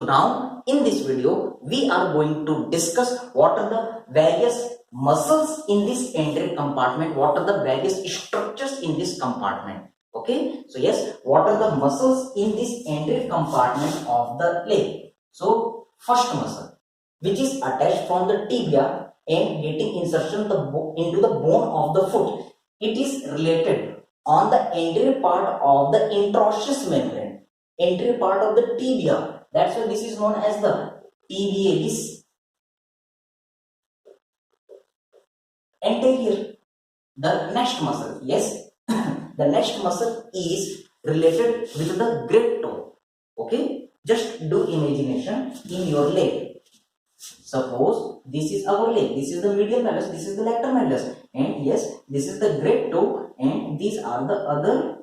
Now in this video we are going to discuss what are the various muscles in this entry compartment, what are the various structures in this compartment. Okay, so yes, what are the muscles in this entry compartment of the leg? So first muscle, which is attached from the tibia and getting insertion into the bone of the foot, it is related on the anterior part of the interosseous membrane, anterior part of the tibia. That's why this is known as the tibialis anterior. The next muscle, yes, the next muscle is related with the great toe. Okay, just do imagination in your leg. Suppose this is our leg, this is the medial malleus, this is the lateral malleus, and yes, this is the great toe, and these are the other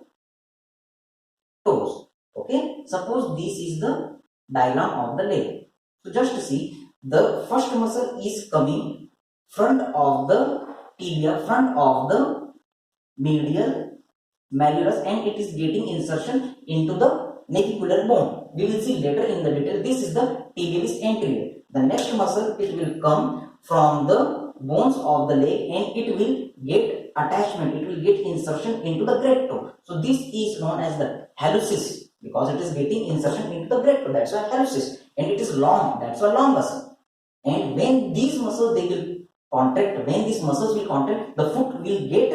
toes. Okay, suppose this is the diagram of the leg. So just see, the first muscle is coming front of the tibia, front of the medial malleolus, and it is getting insertion into the navicular bone. We will see later in the detail. This is the tibialis anterior. The next muscle, it will come from the bones of the leg and it will get attachment, it will get insertion into the great toe. So this is known as the hallucis, because it is getting insertion into the great toe. That's why hallucis, and it is long. That's why longus. And when these muscles they will contract, when these muscles will contract, the foot will get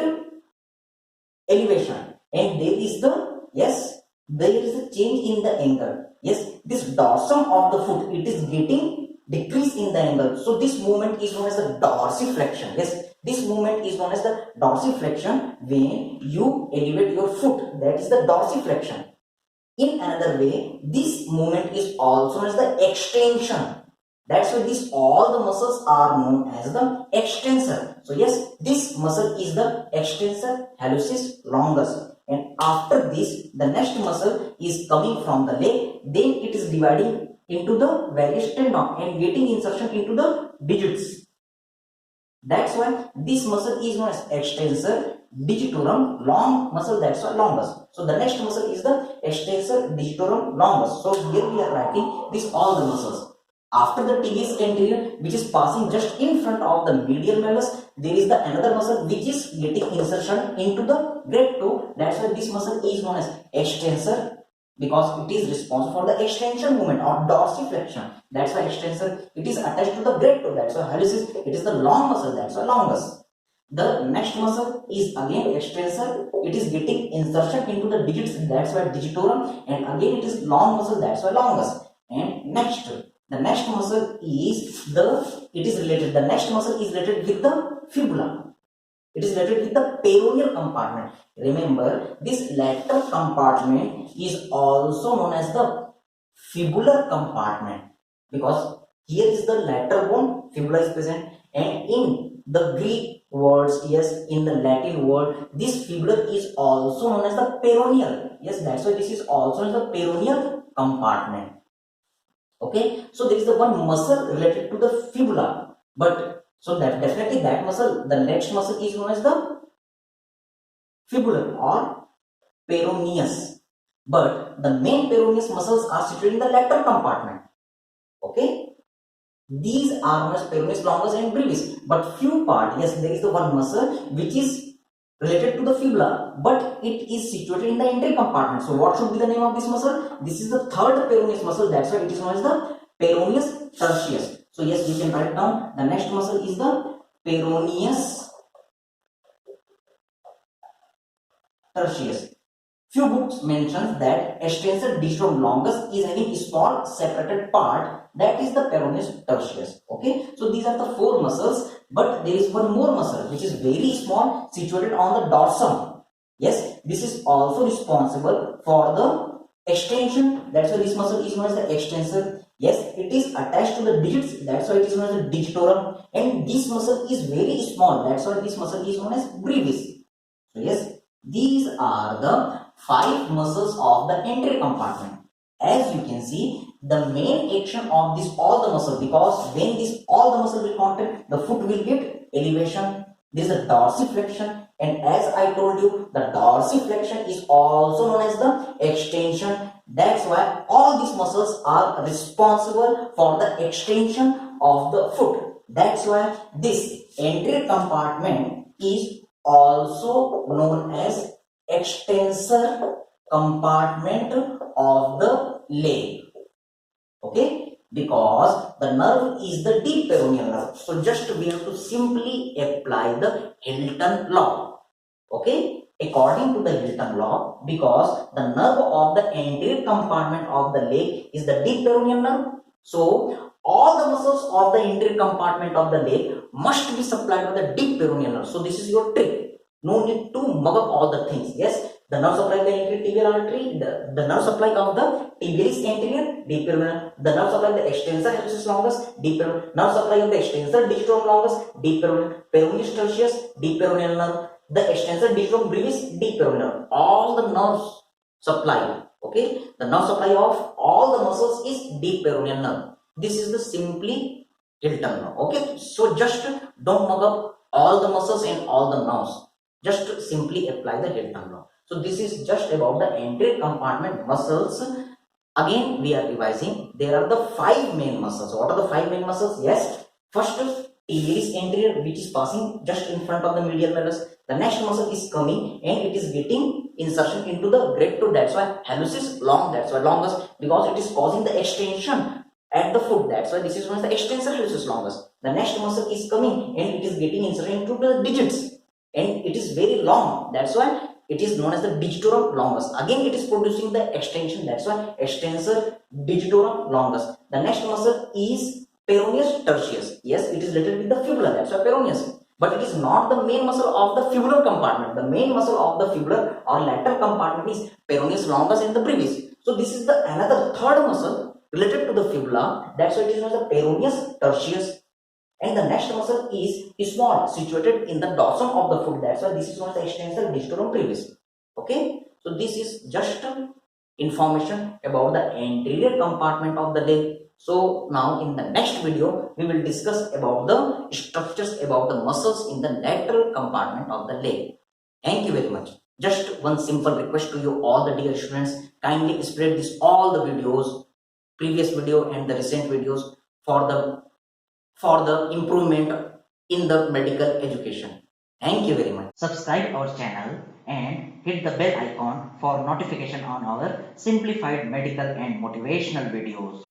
elevation, and there is the, yes, there is a change in the angle. Yes, this dorsum of the foot, it is getting decrease in the angle. So this movement is known as the dorsiflexion. Yes, this movement is known as the dorsiflexion. When you elevate your foot, that is the dorsiflexion. In another way, this movement is also known as the extension. That's why this all the muscles are known as the extensor. So yes, this muscle is the extensor hallucis longus. And after this, the next muscle is coming from the leg. Then it is dividing into the various tendon and getting insertion into the digits. That's why this muscle is known as extensor digitorum long muscle. That's why longus. So the next muscle is the extensor digitorum longus. So here we are writing this all the muscles. After the tibialis anterior, which is passing just in front of the medial malleus, there is the another muscle which is getting insertion into the great toe. That's why this muscle is known as extensor, because it is responsible for the extension movement or dorsiflexion. That's why extensor, it is attached to the great toe. That's why hallucis, it is the long muscle. That's why longus. The next muscle is again extensor. It is getting insertion into the digits. That's why digitorum, and again it is long muscle. That's why longus. And next, the next muscle is it is related. The next muscle is related with the fibula. It is related with the peroneal compartment. Remember, this lateral compartment is also known as the fibular compartment, because here is the lateral bone, fibula is present, and in the Greek words, yes, in the Latin word, this fibula is also known as the peroneal. Yes, that's why this is also known as the peroneal compartment. Okay, so there is the one muscle related to the fibula, but so that definitely that muscle, the next muscle is known as the fibular or peroneus, but the main peroneus muscles are situated in the lateral compartment. Okay, these are known as peroneus longus and brevis, but few part, yes, there is the one muscle which is related to the fibula, but it is situated in the anterior compartment. So what should be the name of this muscle? This is the third peroneus muscle. That's why it is known as the peroneus tertius. So yes, we can write down the next muscle is the peroneus tertius. Few books mentions that extensor digitorum longus is having a small separated part, that is the peroneus tertius. Okay, so these are the four muscles, but there is one more muscle which is very small, situated on the dorsum. Yes, this is also responsible for the extension. That's why this muscle is known as the extensor. Yes, it is attached to the digits. That's why it is known as the digitorum. And this muscle is very small. That's why this muscle is known as brevis. So yes, these are the 5 muscles of the anterior compartment. As you can see, the main action of this all the muscle, because when this all the muscle will contract, the foot will get elevation, This is the dorsiflexion, and as I told you, the dorsiflexion is also known as the extension. That's why all these muscles are responsible for the extension of the foot. That's why this anterior compartment is also known as extensor compartment of the leg. Okay, because the nerve is the deep peroneal nerve. So just we have to simply apply the Hilton law. Okay, according to the Hilton law, because the nerve of the anterior compartment of the leg is the deep peroneal nerve. So all the muscles of the anterior compartment of the leg must be supplied by the deep peroneal nerve. So this is your trick. No need to mug up all the things. Yes, the nerve supply of the anterior tibial artery, the nerve supply of the tibialis anterior, deep peroneal, the nerve supply of the extensor hallucis longus, deep peroneal, nerve supply of the extensor digitorum longus, deep peroneal, peroneus tertius, deep peroneal nerve, the extensor digitorum brevis, deep peroneal nerve. All the nerves supply, okay, the nerve supply of all the muscles is deep peroneal nerve. This is the simply Hilton law. Okay, so just don't mug up all the muscles and all the nerves. Just simply apply the Hilton law. So this is just about the anterior compartment muscles. Again, we are revising. There are the 5 main muscles. What are the 5 main muscles? Yes, first tibialis anterior, which is passing just in front of the medial malleus. The next muscle is coming and it is getting insertion into the great toe. That's why hallucis long. That's why longus, because it is causing the extension at the foot. That's why this is known as the extensor hallucis longus. The next muscle is coming and it is getting insertion into the digits, and it is very long. That's why it is known as the digitorum longus. Again, it is producing the extension. That's why extensor digitorum longus. The next muscle is peroneus tertius. Yes, it is related with the fibula. That's why peroneus. But it is not the main muscle of the fibular compartment. The main muscle of the fibular or lateral compartment is peroneus longus and the brevis. So this is the another third muscle related to the fibula. That's why it is known as the peroneus tertius. And the next muscle is small, situated in the dorsum of the foot. That's why this is known as the extensor digitorum brevis. Okay, so this is just information about the anterior compartment of the leg. So now in the next video, we will discuss about the structures about the muscles in the lateral compartment of the leg. Thank you very much. Just one simple request to you all the dear students, kindly spread this all the videos, previous video and the recent videos for the improvement in the medical education. Thank you very much. Subscribe our channel and hit the bell icon for notification on our simplified medical and motivational videos.